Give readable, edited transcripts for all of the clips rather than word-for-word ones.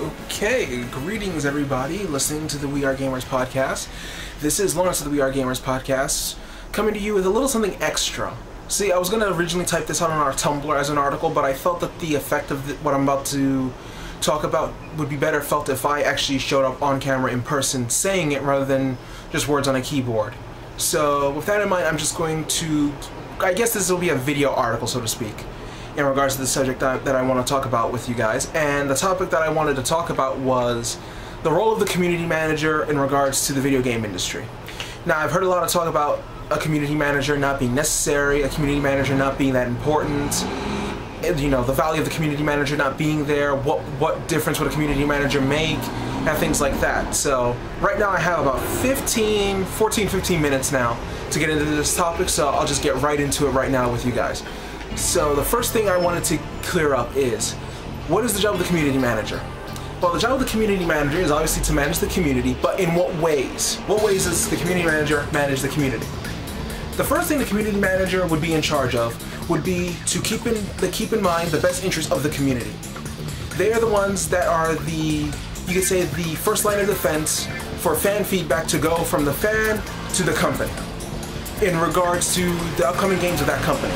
Okay, greetings everybody listening to the We Are Gamers Podcast. This is Lawrence of the We Are Gamers Podcast, coming to you with a little something extra. See, I was going to originally type this out on our Tumblr as an article, but I felt that the effect of what I'm about to talk about would be better felt if I actually showed up on camera in person saying it rather than just words on a keyboard. So with that in mind, I'm just going to, I guess this will be a video article, so to speak, in regards to the subject that I want to talk about with you guys. And the topic that I wanted to talk about was the role of the community manager in regards to the video game industry. Now, I've heard a lot of talk about a community manager not being necessary, a community manager not being that important, you know, the value of the community manager not being there, what difference would a community manager make, and things like that. So right now I have about 15 minutes now to get into this topic, so I'll just get right into it right now with you guys. So the first thing I wanted to clear up is, what is the job of the community manager? Well, the job of the community manager is obviously to manage the community, but in what ways? What ways does the community manager manage the community? The first thing the community manager would be in charge of would be to keep in mind the best interest of the community. They are the ones that are you could say, the first line of defense for fan feedback to go from the fan to the company in regards to the upcoming games of that company.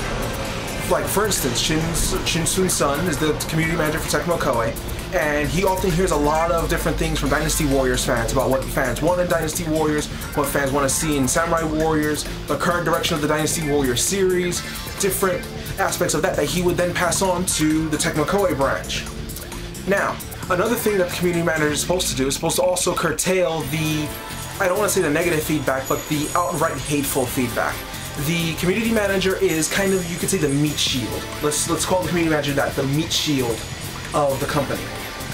Like, for instance, Shinsun Sun is the community manager for Tecmo Koei, and he often hears a lot of different things from Dynasty Warriors fans about what fans want in Dynasty Warriors, what fans want to see in Samurai Warriors, the current direction of the Dynasty Warriors series, different aspects of that he would then pass on to the Tecmo Koei branch. Now, another thing that the community manager is supposed to do is supposed to also curtail the, I don't want to say the negative feedback, but the outright hateful feedback. The community manager is kind of, you could say, the meat shield. Let's call the community manager that, the meat shield of the company.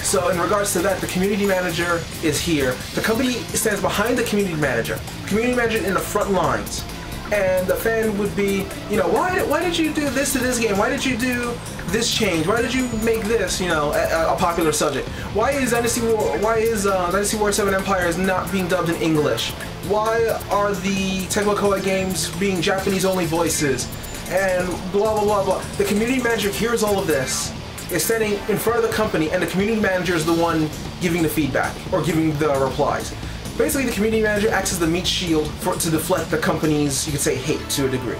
So in regards to that, the community manager is here. The company stands behind the community manager. Community manager in the front lines. And the fan would be, you know, why did you do this to this game? Why did you do this change? Why did you make this, you know, a popular subject? Why is Dynasty Warriors 7 Empires not being dubbed in English? Why are the Tecmo Koei games being Japanese-only voices? And blah, blah, blah, blah. The community manager hears all of this, is standing in front of the company, and the community manager is the one giving the feedback, or giving the replies. Basically, the community manager acts as the meat shield to deflect the company's, you could say, hate to a degree.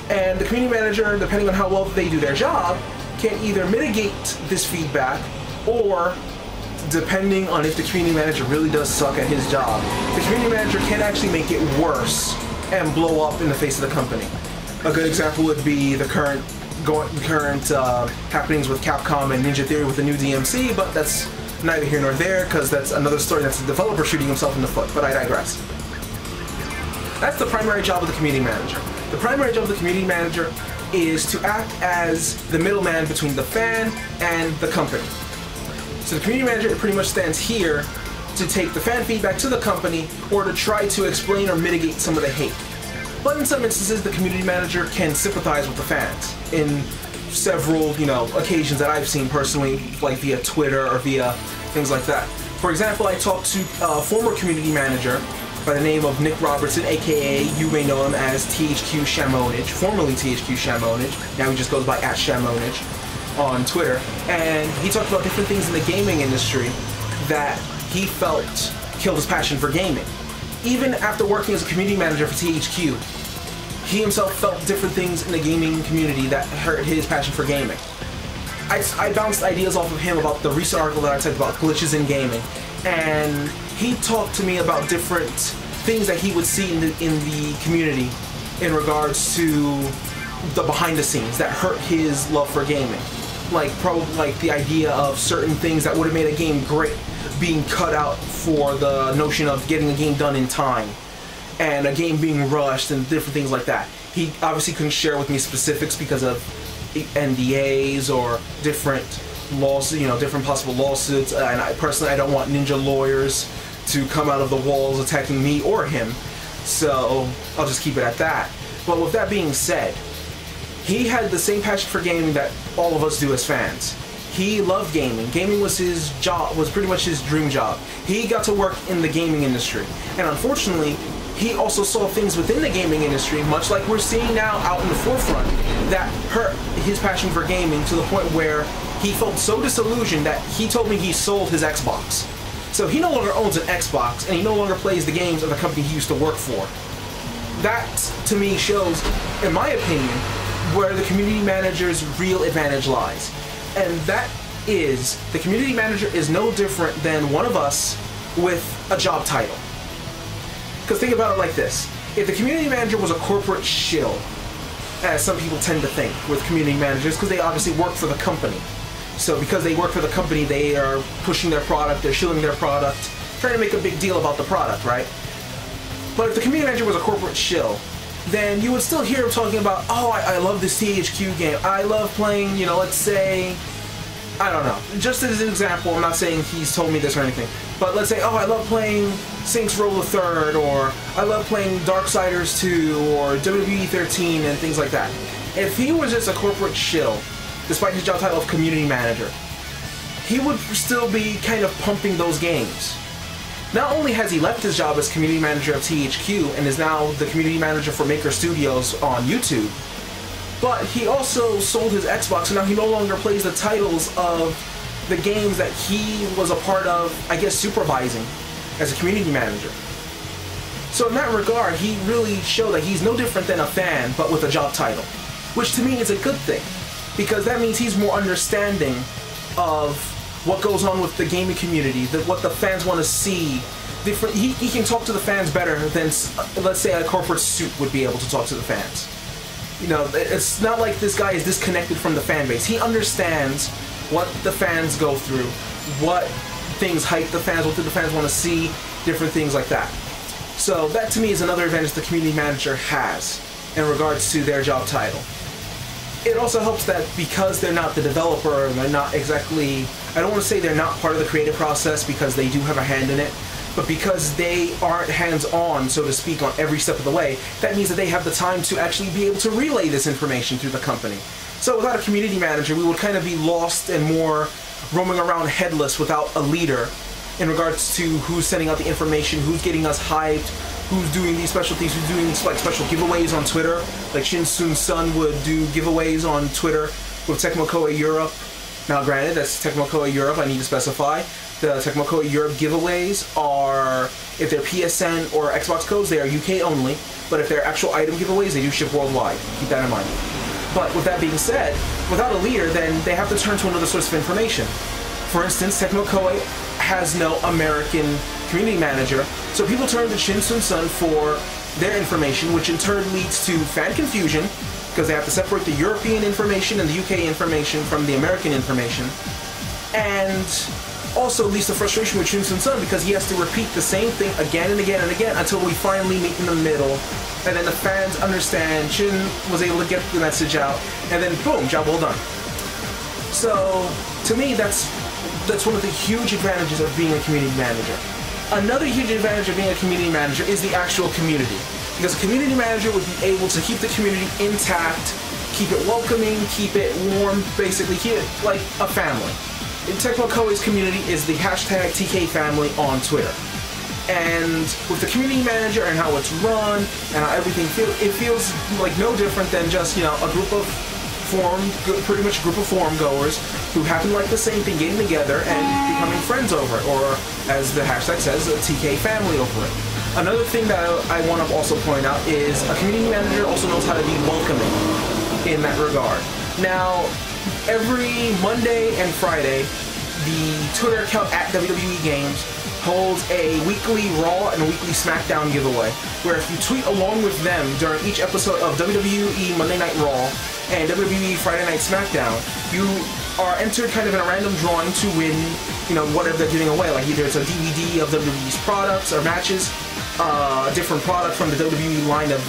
And the community manager, depending on how well they do their job, can either mitigate this feedback, or depending on if the community manager really does suck at his job, the community manager can actually make it worse and blow up in the face of the company. A good example would be the current happenings with Capcom and Ninja Theory with the new DMC, but that's neither here nor there, because that's another story. That's the developer shooting himself in the foot, but I digress. That's the primary job of the community manager. The primary job of the community manager is to act as the middleman between the fan and the company. So the community manager pretty much stands here to take the fan feedback to the company, or to try to explain or mitigate some of the hate. But in some instances, the community manager can sympathize with the fans in several, you know, occasions that I've seen personally, like via Twitter or via things like that. For example, I talked to a former community manager by the name of Nick Robertson, aka you may know him as THQ Shamonage, formerly THQ Shamonage. Now he just goes by @Shamonage on Twitter, and he talked about different things in the gaming industry that he felt killed his passion for gaming. Even after working as a community manager for THQ, he himself felt different things in the gaming community that hurt his passion for gaming. I bounced ideas off of him about the recent article that I typed about glitches in gaming, and he talked to me about different things that he would see in the community in regards to the behind the scenes that hurt his love for gaming. Like the idea of certain things that would have made a game great being cut out for the notion of getting a game done in time, and a game being rushed and different things like that. He obviously couldn't share with me specifics because of NDAs or different lawsuits, you know, different possible lawsuits, and I don't want ninja lawyers to come out of the walls attacking me or him, so I'll just keep it at that. But with that being said, he had the same passion for gaming that all of us do as fans. He loved gaming. Gaming was his job, was pretty much his dream job. He got to work in the gaming industry, and unfortunately, he also saw things within the gaming industry, much like we're seeing now out in the forefront, that hurt his passion for gaming to the point where he felt so disillusioned that he told me he sold his Xbox. So he no longer owns an Xbox, and he no longer plays the games of the company he used to work for. That, to me, shows, in my opinion, where the community manager's real advantage lies. And that is, the community manager is no different than one of us with a job title. Because think about it like this. If the community manager was a corporate shill, as some people tend to think with community managers, because they obviously work for the company. So because they work for the company, they are pushing their product, they're shilling their product, trying to make a big deal about the product, right? But if the community manager was a corporate shill, then you would still hear him talking about, oh, I love this THQ game. I love playing, you know, let's say, I don't know. Just as an example, I'm not saying he's told me this or anything, but let's say, oh, I love playing Saints Row the Third, or I love playing Darksiders 2, or WWE 13, and things like that. If he was just a corporate shill, despite his job title of community manager, he would still be kind of pumping those games. Not only has he left his job as community manager of THQ and is now the community manager for Maker Studios on YouTube, but he also sold his Xbox, and now he no longer plays the titles of the games that he was a part of, I guess, supervising as a community manager. So in that regard, he really showed that he's no different than a fan, but with a job title, which to me is a good thing, because that means he's more understanding of what goes on with the gaming community, what the fans want to see. He can talk to the fans better than, let's say, a corporate suit would be able to talk to the fans. You know, it's not like this guy is disconnected from the fan base. He understands what the fans go through, what things hype the fans, what do the fans want to see, different things like that. So that to me is another advantage the community manager has in regards to their job title. It also helps that because they're not the developer, they're not exactly, I don't want to say they're not part of the creative process because they do have a hand in it, but because they aren't hands-on, so to speak, on every step of the way, that means that they have the time to actually be able to relay this information through the company. So without a community manager, we would kind of be lost and more roaming around headless without a leader in regards to who's sending out the information, who's getting us hyped, who's doing these special things, who's doing like special giveaways on Twitter. Like Shinsun Sun would do giveaways on Twitter with Tecmo Koei Europe. Now granted, that's Tecmo Koei Europe, I need to specify. The Tecmo Koei Europe giveaways are, if they're PSN or Xbox codes, they are UK only. But if they're actual item giveaways, they do ship worldwide. Keep that in mind. But with that being said, without a leader, then they have to turn to another source of information. For instance, Tecmo Koei has no American community manager, so people turn to Shinsun Sun for their information, which in turn leads to fan confusion, because they have to separate the European information and the UK information from the American information, and also leads to frustration with Shinsun Sun because he has to repeat the same thing again and again and again until we finally meet in the middle, and then the fans understand, Shin was able to get the message out, and then boom, job well done. So, to me, that's one of the huge advantages of being a community manager. Another huge advantage of being a community manager is the actual community. Because a community manager would be able to keep the community intact, keep it welcoming, keep it warm, basically keep it like a family. In Tecmo Koei's community is the hashtag TK family on Twitter. And with the community manager and how it's run and how everything feels, it feels like no different than just, you know, a group of pretty much a group of forum goers who happen to like the same thing, getting together and becoming friends over it, or as the hashtag says, a TK family over it. Another thing that I want to also point out is a community manager also knows how to be welcoming in that regard. Now, every Monday and Friday, the Twitter account at WWE Games holds a weekly Raw and a weekly SmackDown giveaway, where if you tweet along with them during each episode of WWE Monday Night Raw and WWE Friday Night SmackDown, you are entered kind of in a random drawing to win, you know, whatever they're giving away. Like either it's a DVD of WWE's products or matches, a different product from the WWE line of,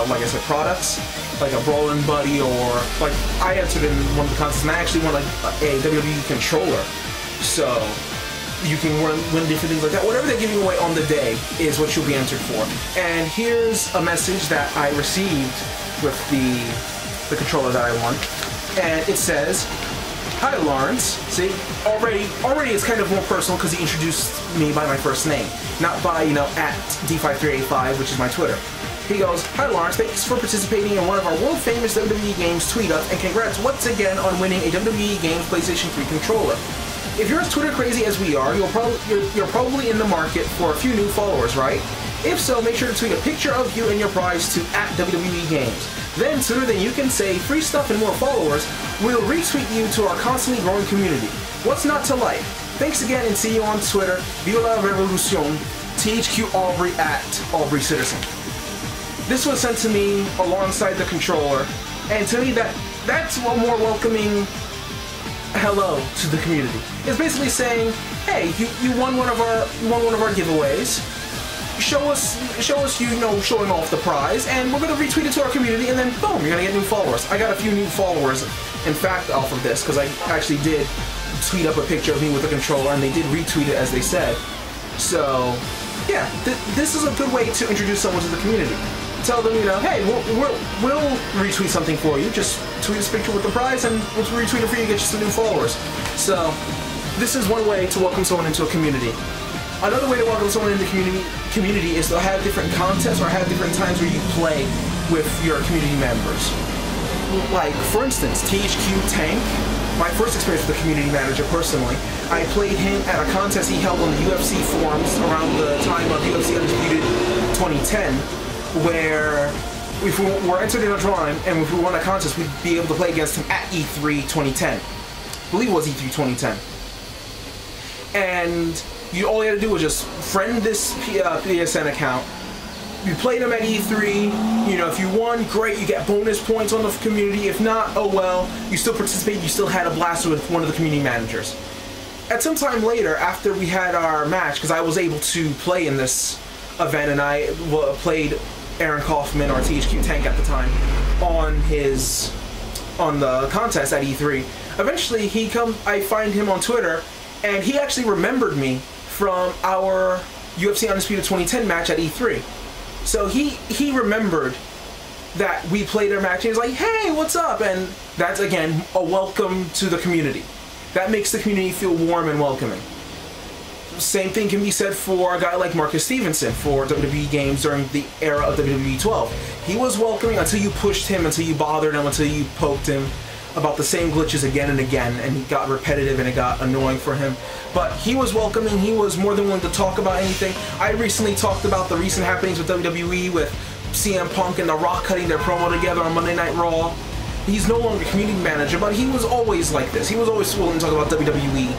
like I said, products, like a Brawlin' Buddy, or like I entered in one of the contests and I actually won a WWE controller. So you can win different things like that. Whatever they're giving away on the day is what you'll be entered for. And here's a message that I received with the controller that I won. And it says, Hi Lawrence. See, already it's kind of more personal because he introduced me by my first name, not by, at D5385, which is my Twitter. He goes, hi Lawrence, thanks for participating in one of our world famous WWE Games tweet-ups, and congrats once again on winning a WWE Games PlayStation 3 controller. If you're as Twitter crazy as we are, you're probably in the market for a few new followers, right? If so, make sure to tweet a picture of you and your prize to @WWE Games. Then, sooner than you can say free stuff and more followers, we'll retweet you to our constantly growing community. What's not to like? Thanks again and see you on Twitter. Viva la Revolution, THQ Aubrey @AubreyCitizen. This was sent to me alongside the controller, and to me that's a more welcoming hello to the community. It's basically saying, hey, you won one of our giveaways. Show us showing off the prize, and we're gonna retweet it to our community, and then boom, you're gonna get new followers. I got a few new followers, in fact, off of this, because I actually did tweet up a picture of me with the controller, and they did retweet it as they said. So, yeah, this is a good way to introduce someone to the community. Tell them, hey, we'll retweet something for you. Just tweet this picture with the prize, and we'll retweet it for you, get you some new followers. So, this is one way to welcome someone into a community. Another way to welcome someone in the community is to have different contests or have different times where you play with your community members. Like, for instance, THQ Tank, my first experience with the community manager personally, I played him at a contest he held on the UFC forums around the time of UFC Undisputed 2010, where if we were entered in a drawing and if we won a contest, we'd be able to play against him at E3 2010. I believe it was E3 2010. And all you had to do was just friend this PSN account. You played them at E3, if you won, great, you get bonus points on the community. If not, oh well, you still participated, you still had a blast with one of the community managers. At some time later, after we had our match, because I was able to play in this event, and I played Aaron Hoffman, or THQ Tank at the time, on the contest at E3. Eventually, I find him on Twitter, and he actually remembered me from our UFC Undisputed 2010 match at E3. So he remembered that we played our match, and he's like, hey, what's up? And that's, again, a welcome to the community. That makes the community feel warm and welcoming. Same thing can be said for a guy like Marcus Stevenson for WWE Games during the era of WWE 12. He was welcoming until you pushed him, until you bothered him, until you poked him about the same glitches again and again, and he got repetitive and it got annoying for him. But he was welcoming, he was more than willing to talk about anything. I recently talked about the recent happenings with WWE, with CM Punk and The Rock cutting their promo together on Monday Night Raw. He's no longer community manager, but he was always like this. He was always willing to talk about WWE.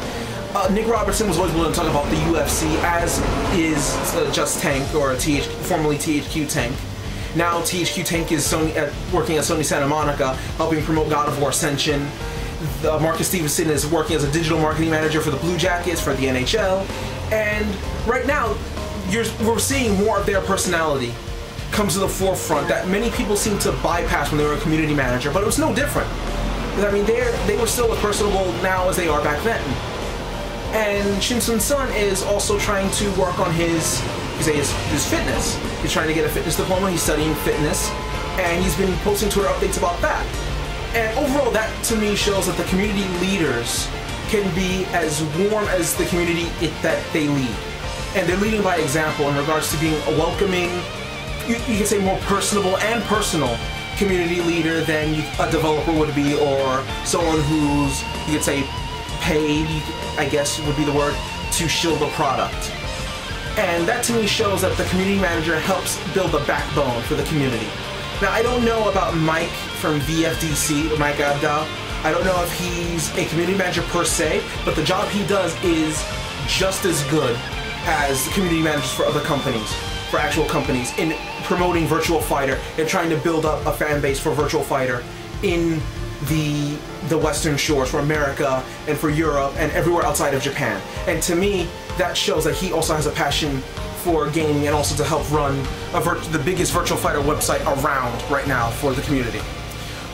Nick Robertson was always willing to talk about the UFC, as is Just Tank, or formerly THQ Tank. Now THQ Tank is working at Sony Santa Monica, helping promote God of War Ascension. Marcus Stevenson is working as a digital marketing manager for the Blue Jackets, for the NHL. And right now, we're seeing more of their personality come to the forefront that many people seem to bypass when they were a community manager, but it was no different. I mean, they were still as personable now as they are back then. And Shinsun Sun is also trying to work on his fitness. He's trying to get a fitness diploma, he's studying fitness, and he's been posting Twitter updates about that. And overall, that to me shows that the community leaders can be as warm as the community that they lead. And they're leading by example in regards to being a welcoming, you can say more personable and personal community leader than a developer would be, or someone who's, you could say, paid, I guess would be the word, to shield a product. And that to me shows that the community manager helps build a backbone for the community. Now, I don't know about Mike from VFDC, or Mike Abdal. I don't know if he's a community manager per se, but the job he does is just as good as community managers for other companies, for actual companies, in promoting Virtual Fighter and trying to build up a fan base for Virtual Fighter in the Western shores, for America and for Europe and everywhere outside of Japan. And to me, that shows that he also has a passion for gaming and also to help run the biggest Virtual Fighter website around right now for the community.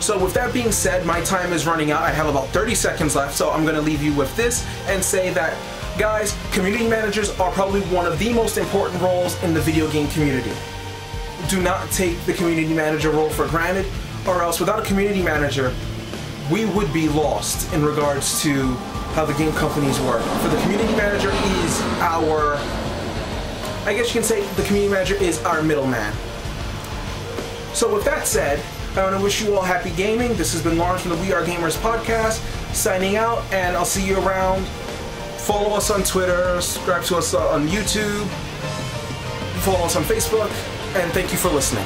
So with that being said, my time is running out. I have about 30 seconds left, so I'm going to leave you with this and say that, guys, community managers are probably one of the most important roles in the video game community. Do not take the community manager role for granted, or else without a community manager, we would be lost in regards to how the game companies work. For the community manager is our, I guess you can say the community manager is our middleman. So with that said, I want to wish you all happy gaming. This has been Lawrence from the We Are GAMRs Podcast, signing out, and I'll see you around. Follow us on Twitter, subscribe to us on YouTube, follow us on Facebook, and thank you for listening.